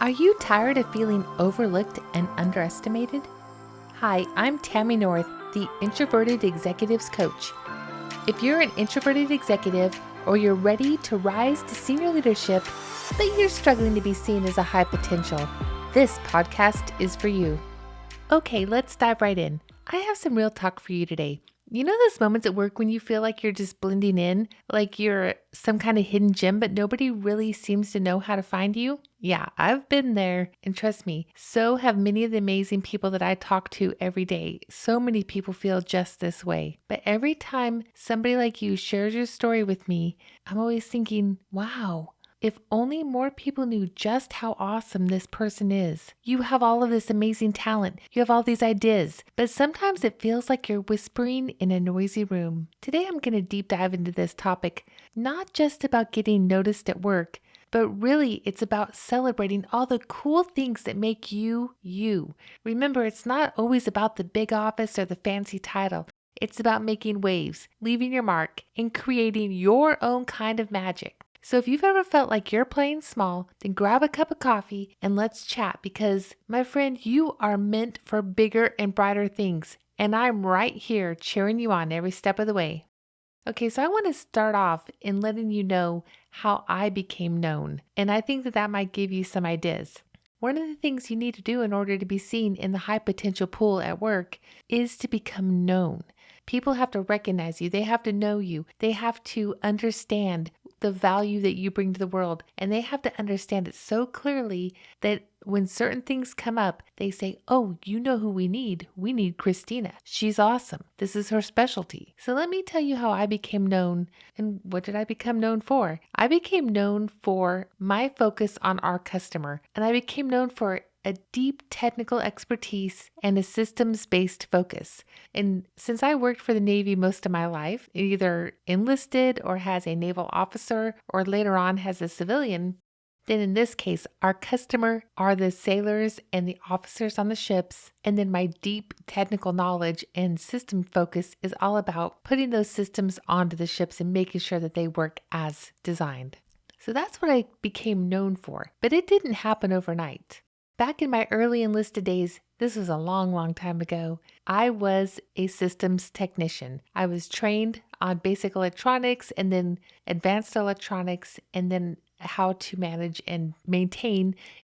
Are you tired of feeling overlooked and underestimated? Hi, I'm Tammy North, the Introverted Executives Coach. If you're an introverted executive or you're ready to rise to senior leadership, but you're struggling to be seen as a high potential, this podcast is for you. Okay, let's dive right in. I have some real talk for you today. You know those moments at work when you feel like you're just blending in, like you're some kind of hidden gem, but nobody really seems to know how to find you? Yeah, I've been there, and trust me, so have many of the amazing people that I talk to every day. So many people feel just this way. But every time somebody like you shares your story with me, I'm always thinking, wow. If only more people knew just how awesome this person is. You have all of this amazing talent. You have all these ideas, but sometimes it feels like you're whispering in a noisy room. Today I'm going to deep dive into this topic, not just about getting noticed at work, but really it's about celebrating all the cool things that make you, you. Remember, it's not always about the big office or the fancy title. It's about making waves, leaving your mark, and creating your own kind of magic. So if you've ever felt like you're playing small, then grab a cup of coffee and let's chat because, my friend, you are meant for bigger and brighter things. And I'm right here cheering you on every step of the way. Okay, so I want to start off in letting you know how I became known. And I think that might give you some ideas. One of the things you need to do in order to be seen in the high potential pool at work is to become known. People have to recognize you. They have to know you. They have to understand the value that you bring to the world. And they have to understand it so clearly that when certain things come up, they say, oh, you know who we need? We need Christina. She's awesome. This is her specialty. So let me tell you how I became known. And what did I become known for? I became known for my focus on our customer. And I became known for a deep technical expertise and a systems-based focus. And since I worked for the Navy most of my life, either enlisted or as a naval officer or later on as a civilian, then in this case, our customer are the sailors and the officers on the ships. And then my deep technical knowledge and system focus is all about putting those systems onto the ships and making sure that they work as designed. So that's what I became known for. But it didn't happen overnight. Back in my early enlisted days, this was a long, long time ago, I was a systems technician. I was trained on basic electronics and then advanced electronics and then how to manage and maintain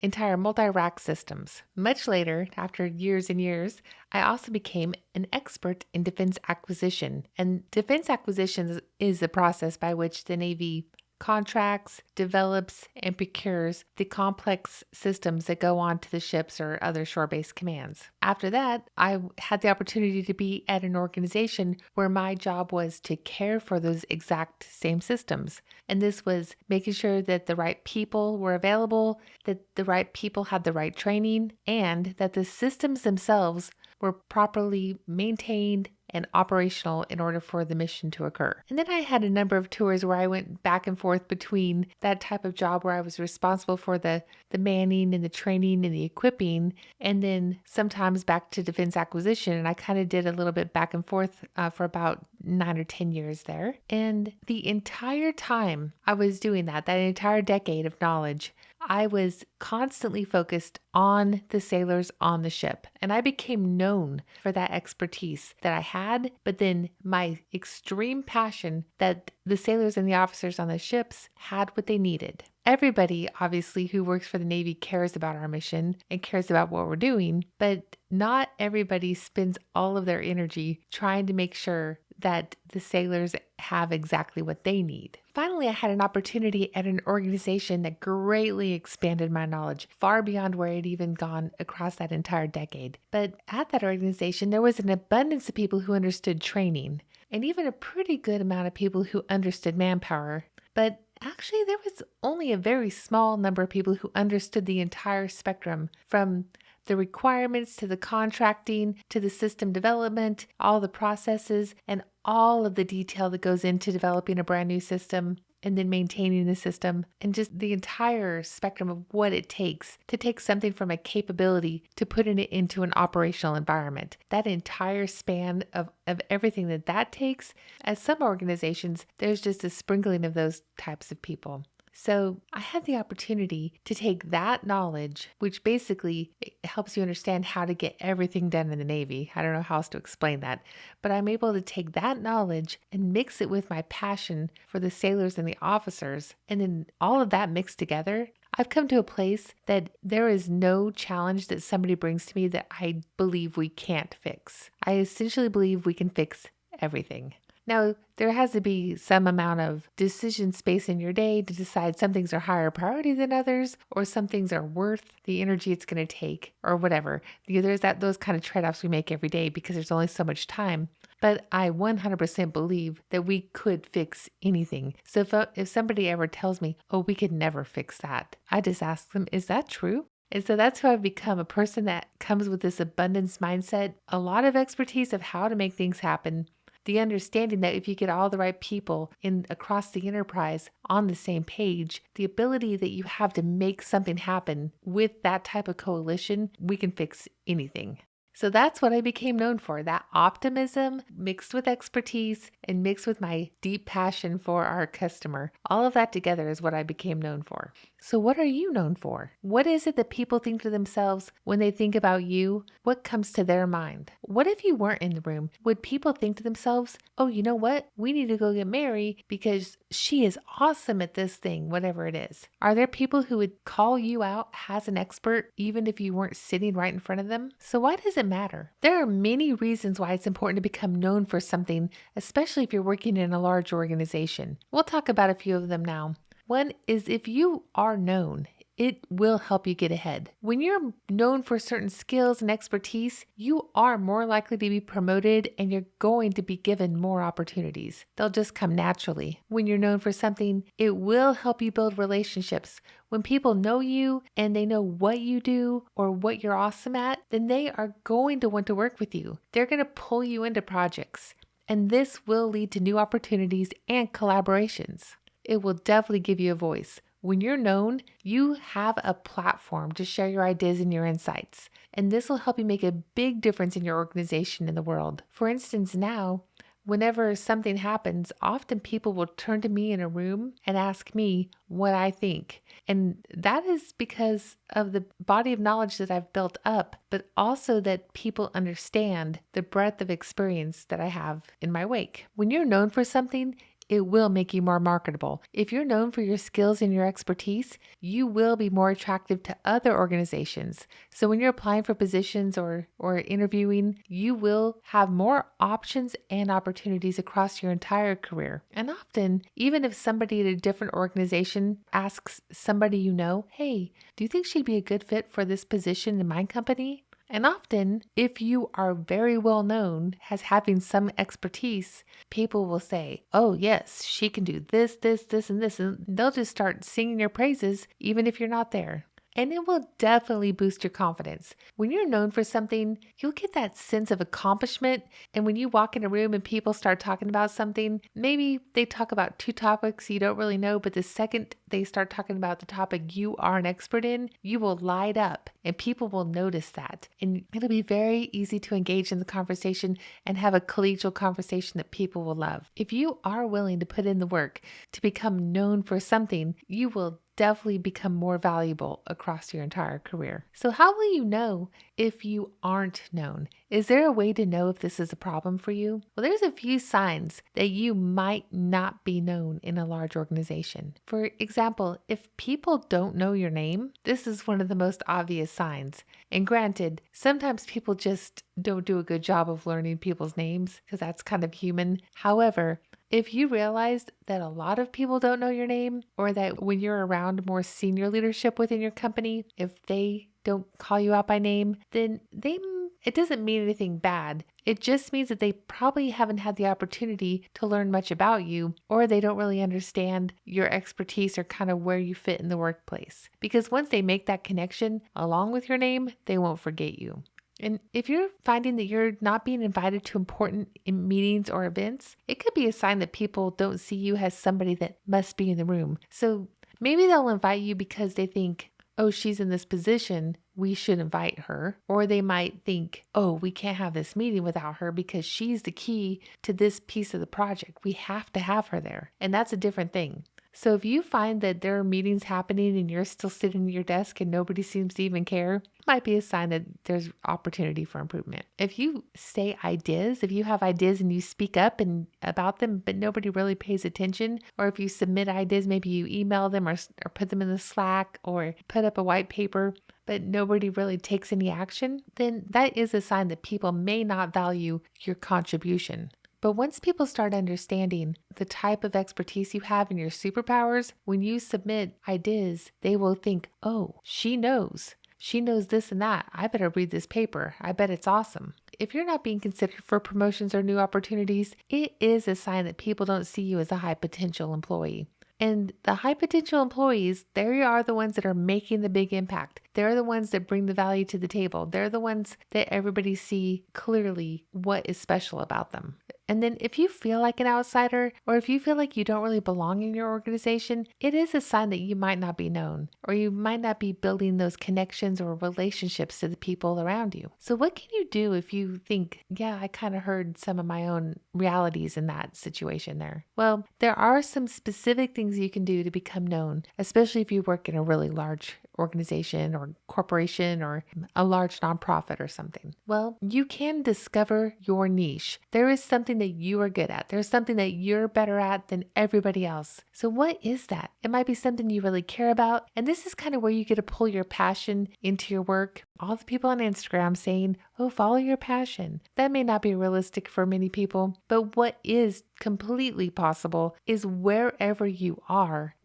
entire multi-rack systems. Much later, after years and years, I also became an expert in defense acquisition. And defense acquisitions is the process by which the Navy contracts, develops, and procures the complex systems that go on to the ships or other shore-based commands. After that, I had the opportunity to be at an organization where my job was to care for those exact same systems. And this was making sure that the right people were available, that the right people had the right training, and that the systems themselves were properly maintained and operational in order for the mission to occur. And then I had a number of tours where I went back and forth between that type of job where I was responsible for the manning and the training and the equipping, and then sometimes back to defense acquisition. And I kind of did a little bit back and forth for about 9 or 10 years there. And the entire time I was doing that entire decade of knowledge, I was constantly focused on the sailors on the ship, and I became known for that expertise that I had, but then my extreme passion that the sailors and the officers on the ships had what they needed. Everybody, obviously, who works for the Navy cares about our mission and cares about what we're doing, but not everybody spends all of their energy trying to make sure that the sailors have exactly what they need. Finally, I had an opportunity at an organization that greatly expanded my knowledge, far beyond where I'd even gone across that entire decade. But at that organization, there was an abundance of people who understood training, and even a pretty good amount of people who understood manpower. But actually, there was only a very small number of people who understood the entire spectrum, from the requirements to the contracting to the system development, all the processes, and all of the detail that goes into developing a brand new system and then maintaining the system, and just the entire spectrum of what it takes to take something from a capability to putting it into an operational environment. That entire span of everything that takes, as some organizations, there's just a sprinkling of those types of people. So I had the opportunity to take that knowledge, which basically it helps you understand how to get everything done in the Navy. I don't know how else to explain that, but I'm able to take that knowledge and mix it with my passion for the sailors and the officers. And then all of that mixed together, I've come to a place that there is no challenge that somebody brings to me that I believe we can't fix. I essentially believe we can fix everything. Now, there has to be some amount of decision space in your day to decide some things are higher priority than others, or some things are worth the energy it's going to take, or whatever. There's those kind of trade-offs we make every day because there's only so much time. But I 100% believe that we could fix anything. So if somebody ever tells me, oh, we could never fix that, I just ask them, is that true? And so that's who I've become, a person that comes with this abundance mindset, a lot of expertise of how to make things happen, the understanding that if you get all the right people in across the enterprise on the same page, the ability that you have to make something happen with that type of coalition, we can fix anything. So that's what I became known for, that optimism mixed with expertise and mixed with my deep passion for our customer. All of that together is what I became known for. So what are you known for? What is it that people think to themselves when they think about you? What comes to their mind? What if you weren't in the room? Would people think to themselves, oh, you know what? We need to go get Mary because she is awesome at this thing, whatever it is. Are there people who would call you out as an expert even if you weren't sitting right in front of them? So why does it matter? There are many reasons why it's important to become known for something, especially if you're working in a large organization. We'll talk about a few of them now. One is if you are known, it will help you get ahead. When you're known for certain skills and expertise, you are more likely to be promoted and you're going to be given more opportunities. They'll just come naturally. When you're known for something, it will help you build relationships. When people know you and they know what you do or what you're awesome at, then they are going to want to work with you. They're going to pull you into projects. And this will lead to new opportunities and collaborations. It will definitely give you a voice. When you're known, you have a platform to share your ideas and your insights, and this will help you make a big difference in your organization and the world. For instance, now, whenever something happens, often people will turn to me in a room and ask me what I think. And that is because of the body of knowledge that I've built up, but also that people understand the breadth of experience that I have in my wake. When you're known for something, it will make you more marketable. If you're known for your skills and your expertise, you will be more attractive to other organizations. So when you're applying for positions or interviewing, you will have more options and opportunities across your entire career. And often, even if somebody at a different organization asks somebody you know, hey, do you think she'd be a good fit for this position in my company? And often, if you are very well known as having some expertise, people will say, oh yes, she can do this, this, this, and this. And they'll just start singing your praises, even if you're not there. And it will definitely boost your confidence. When you're known for something, you'll get that sense of accomplishment. And when you walk in a room and people start talking about something, maybe they talk about two topics you don't really know, but the second they start talking about the topic you are an expert in, you will light up and people will notice that. And it'll be very easy to engage in the conversation and have a collegial conversation that people will love. If you are willing to put in the work to become known for something, you will definitely become more valuable across your entire career. So how will you know if you aren't known? Is there a way to know if this is a problem for you? Well, there's a few signs that you might not be known in a large organization. For example, if people don't know your name, this is one of the most obvious signs. And granted, sometimes people just don't do a good job of learning people's names because that's kind of human. However, if you realize that a lot of people don't know your name, or that when you're around more senior leadership within your company, if they don't call you out by name, then it doesn't mean anything bad. It just means that they probably haven't had the opportunity to learn much about you, or they don't really understand your expertise or kind of where you fit in the workplace. Because once they make that connection along with your name, they won't forget you. And if you're finding that you're not being invited to important meetings or events, it could be a sign that people don't see you as somebody that must be in the room. So maybe they'll invite you because they think, oh, she's in this position, we should invite her. Or they might think, oh, we can't have this meeting without her because she's the key to this piece of the project. We have to have her there. And that's a different thing. So if you find that there are meetings happening and you're still sitting at your desk and nobody seems to even care, it might be a sign that there's opportunity for improvement. If you say ideas, if you have ideas and you speak up and about them, but nobody really pays attention, or if you submit ideas, maybe you email them or put them in the Slack or put up a white paper, but nobody really takes any action, then that is a sign that people may not value your contribution. But once people start understanding the type of expertise you have and your superpowers, when you submit ideas, they will think, oh, she knows. She knows this and that. I better read this paper. I bet it's awesome. If you're not being considered for promotions or new opportunities, it is a sign that people don't see you as a high potential employee. And the high potential employees, they are the ones that are making the big impact. They're the ones that bring the value to the table. They're the ones that everybody see clearly what is special about them. And then if you feel like an outsider, or if you feel like you don't really belong in your organization, it is a sign that you might not be known, or you might not be building those connections or relationships to the people around you. So what can you do if you think, yeah, I kind of heard some of my own realities in that situation there? Well, there are some specific things you can do to become known, especially if you work in a really large organization or corporation or a large nonprofit or something. Well, you can discover your niche. There is something that you are good at. There's something that you're better at than everybody else. So what is that? It might be something you really care about. And this is kind of where you get to pull your passion into your work. All the people on Instagram saying, oh, follow your passion. That may not be realistic for many people, but what is completely possible is wherever you are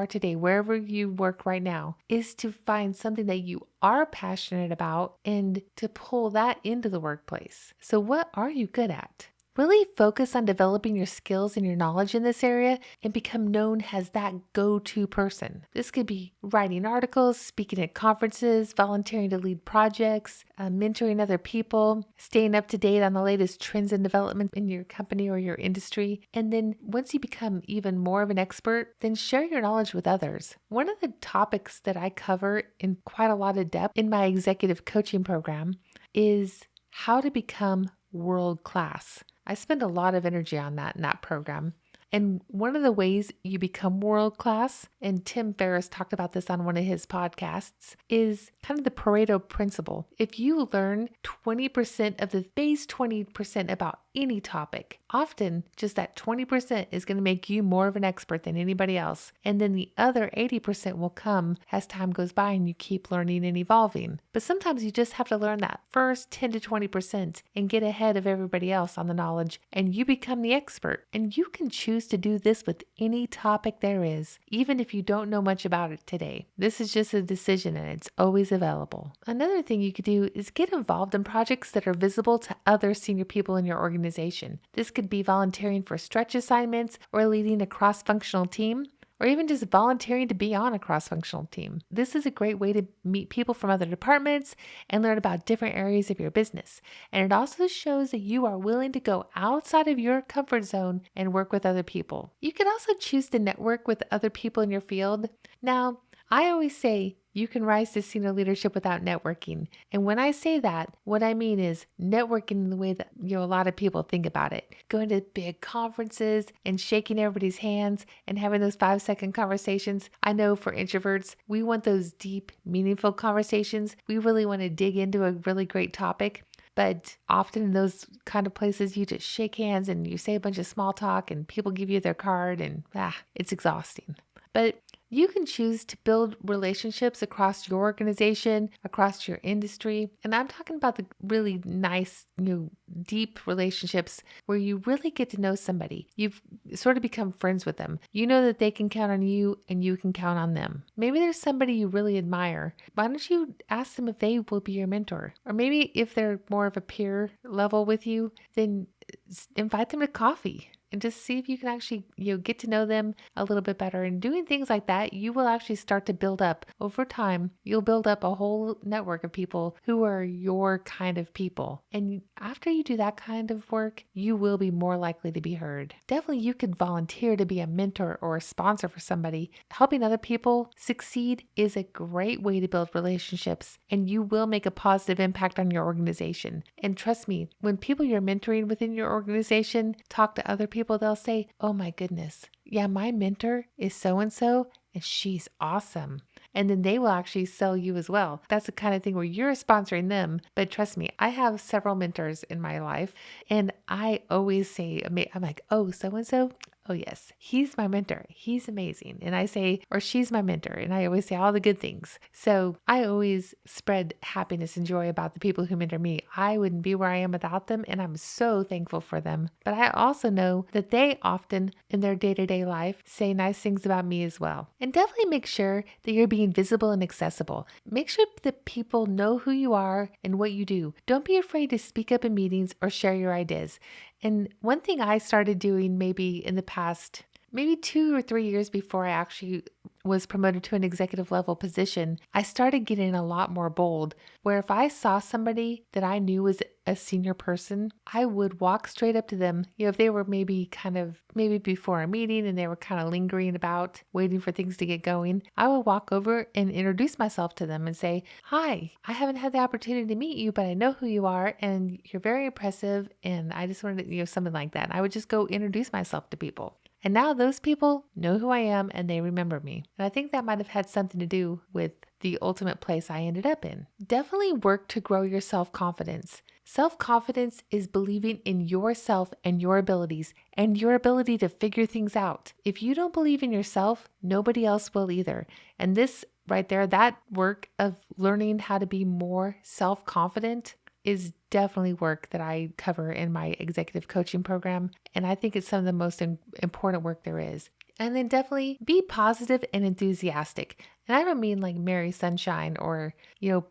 today, wherever you work right now, is to find something that you are passionate about and to pull that into the workplace. So what are you good at? Really focus on developing your skills and your knowledge in this area and become known as that go-to person. This could be writing articles, speaking at conferences, volunteering to lead projects, mentoring other people, staying up to date on the latest trends and developments in your company or your industry. And then once you become even more of an expert, then share your knowledge with others. One of the topics that I cover in quite a lot of depth in my executive coaching program is how to become world class. I spend a lot of energy on that in that program. And one of the ways you become world class, and Tim Ferriss talked about this on one of his podcasts, is kind of the Pareto principle. If you learn 20% of the base 20% about any topic, often just that 20% is going to make you more of an expert than anybody else. And then the other 80% will come as time goes by and you keep learning and evolving. But sometimes you just have to learn that first 10 to 20% and get ahead of everybody else on the knowledge, and you become the expert. And you can choose to do this with any topic there is, even if you don't know much about it today. This is just a decision and it's always available. Another thing you could do is get involved in projects that are visible to other senior people in your organization. This could be volunteering for stretch assignments or leading a cross-functional team, or even just volunteering to be on a cross-functional team. This is a great way to meet people from other departments and learn about different areas of your business. And it also shows that you are willing to go outside of your comfort zone and work with other people. You can also choose to network with other people in your field. Now, I always say you can rise to senior leadership without networking. And when I say that, what I mean is networking in the way that a lot of people think about it. Going to big conferences and shaking everybody's hands and having those 5-second conversations. I know for introverts, we want those deep, meaningful conversations. We really want to dig into a really great topic. But often in those kind of places, you just shake hands and you say a bunch of small talk and people give you their card and it's exhausting. But you can choose to build relationships across your organization, across your industry. And I'm talking about the really nice, deep relationships where you really get to know somebody. You've sort of become friends with them. You know that they can count on you and you can count on them. Maybe there's somebody you really admire. Why don't you ask them if they will be your mentor? Or maybe if they're more of a peer level with you, then invite them to coffee. And just see if you can actually, get to know them a little bit better. And doing things like that, you will actually start to build up over time. You'll build up a whole network of people who are your kind of people. And after you do that kind of work, you will be more likely to be heard. Definitely, you could volunteer to be a mentor or a sponsor for somebody. Helping other people succeed is a great way to build relationships, and you will make a positive impact on your organization. And trust me, when people you're mentoring within your organization talk to other people, they'll say, oh my goodness, yeah, my mentor is so and so, and she's awesome. And then they will actually sell you as well. That's the kind of thing where you're sponsoring them. But trust me, I have several mentors in my life, and I always say, I'm like, oh, so and so. Oh, yes, he's my mentor. He's amazing. And I say, or she's my mentor. And I always say all the good things. So I always spread happiness and joy about the people who mentor me. I wouldn't be where I am without them. And I'm so thankful for them. But I also know that they often in their day-to-day life say nice things about me as well. And definitely make sure that you're being visible and accessible. Make sure that people know who you are and what you do. Don't be afraid to speak up in meetings or share your ideas. And one thing I started doing maybe in the past, maybe 2 or 3 years before I actually was promoted to an executive level position, I started getting a lot more bold, where if I saw somebody that I knew was a senior person, I would walk straight up to them. If they were maybe before a meeting and they were kind of lingering about, waiting for things to get going, I would walk over and introduce myself to them and say, hi, I haven't had the opportunity to meet you, but I know who you are and you're very impressive. And I just wanted to, something like that. And I would just go introduce myself to people. And now those people know who I am and they remember me. And I think that might have had something to do with the ultimate place I ended up in. Definitely work to grow your self-confidence. Self-confidence is believing in yourself and your abilities and your ability to figure things out. If you don't believe in yourself, nobody else will either. And this right there, that work of learning how to be more self-confident is definitely work that I cover in my executive coaching program. And I think it's some of the most important work there is. And then definitely be positive and enthusiastic. And I don't mean like Mary Sunshine or,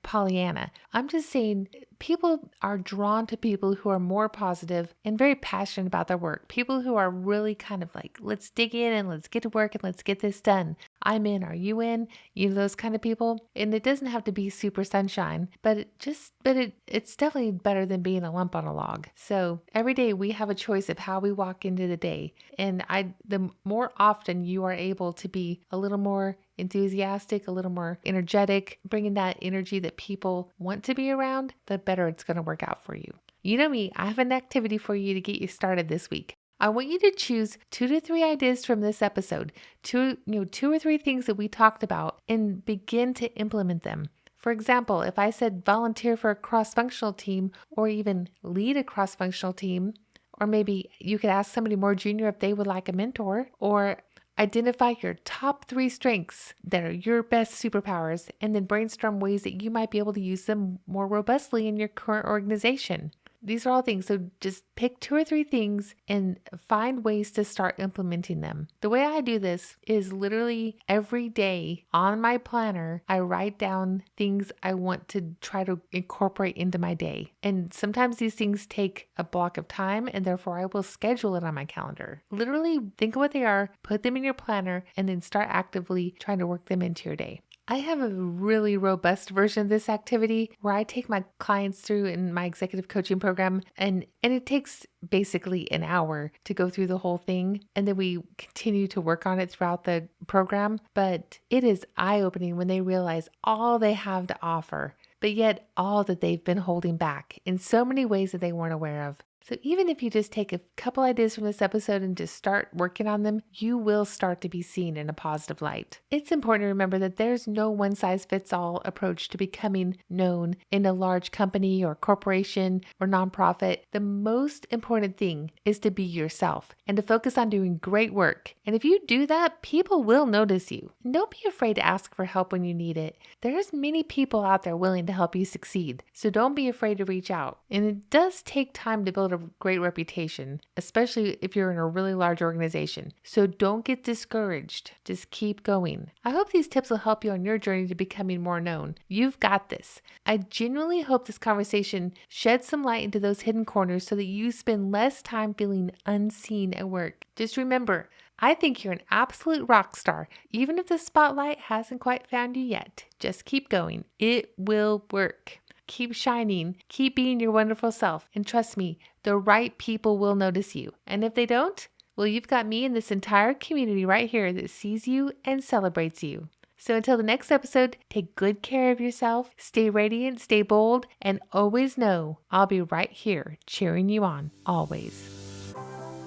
Pollyanna. I'm just saying people are drawn to people who are more positive and very passionate about their work. People who are really kind of like, let's dig in and let's get to work and let's get this done. I'm in. Are you in? Those kind of people. And it doesn't have to be super sunshine, but it's definitely better than being a lump on a log. So every day we have a choice of how we walk into the day. And the more often you are able to be a little more enthusiastic, a little more energetic, bringing that energy that people want to be around, the better it's going to work out for you. You know me, I have an activity for you to get you started this week. I want you to choose 2 to 3 ideas from this episode, two or three things that we talked about, and begin to implement them. For example, if I said volunteer for a cross-functional team or even lead a cross-functional team, or maybe you could ask somebody more junior if they would like a mentor, or identify your top 3 strengths that are your best superpowers, and then brainstorm ways that you might be able to use them more robustly in your current organization. These are all things. So just pick 2 or 3 things and find ways to start implementing them. The way I do this is literally every day on my planner, I write down things I want to try to incorporate into my day. And sometimes these things take a block of time, and therefore I will schedule it on my calendar. Literally think of what they are, put them in your planner, and then start actively trying to work them into your day. I have a really robust version of this activity where I take my clients through in my executive coaching program, and it takes basically an hour to go through the whole thing, and then we continue to work on it throughout the program. But it is eye-opening when they realize all they have to offer, but yet all that they've been holding back in so many ways that they weren't aware of. So even if you just take a couple ideas from this episode and just start working on them, you will start to be seen in a positive light. It's important to remember that there's no one-size-fits-all approach to becoming known in a large company or corporation or nonprofit. The most important thing is to be yourself and to focus on doing great work. And if you do that, people will notice you. And don't be afraid to ask for help when you need it. There's many people out there willing to help you succeed. So don't be afraid to reach out. And it does take time to build a great reputation, especially if you're in a really large organization. So don't get discouraged. Just keep going. I hope these tips will help you on your journey to becoming more known. You've got this. I genuinely hope this conversation sheds some light into those hidden corners so that you spend less time feeling unseen at work. Just remember, I think you're an absolute rock star, even if the spotlight hasn't quite found you yet. Just keep going. It will work. Keep shining, keep being your wonderful self, and trust me, the right people will notice you. And if they don't, well, you've got me and this entire community right here that sees you and celebrates you. So until the next episode, take good care of yourself, stay radiant, stay bold, and always know I'll be right here cheering you on, always.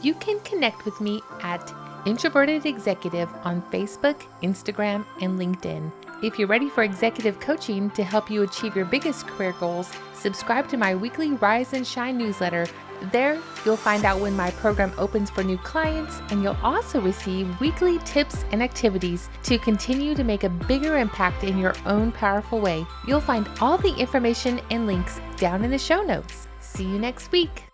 You can connect with me at Introverted Executive on Facebook, Instagram, and LinkedIn. If you're ready for executive coaching to help you achieve your biggest career goals, subscribe to my weekly Rise and Shine newsletter. There, you'll find out when my program opens for new clients, and you'll also receive weekly tips and activities to continue to make a bigger impact in your own powerful way. You'll find all the information and links down in the show notes. See you next week.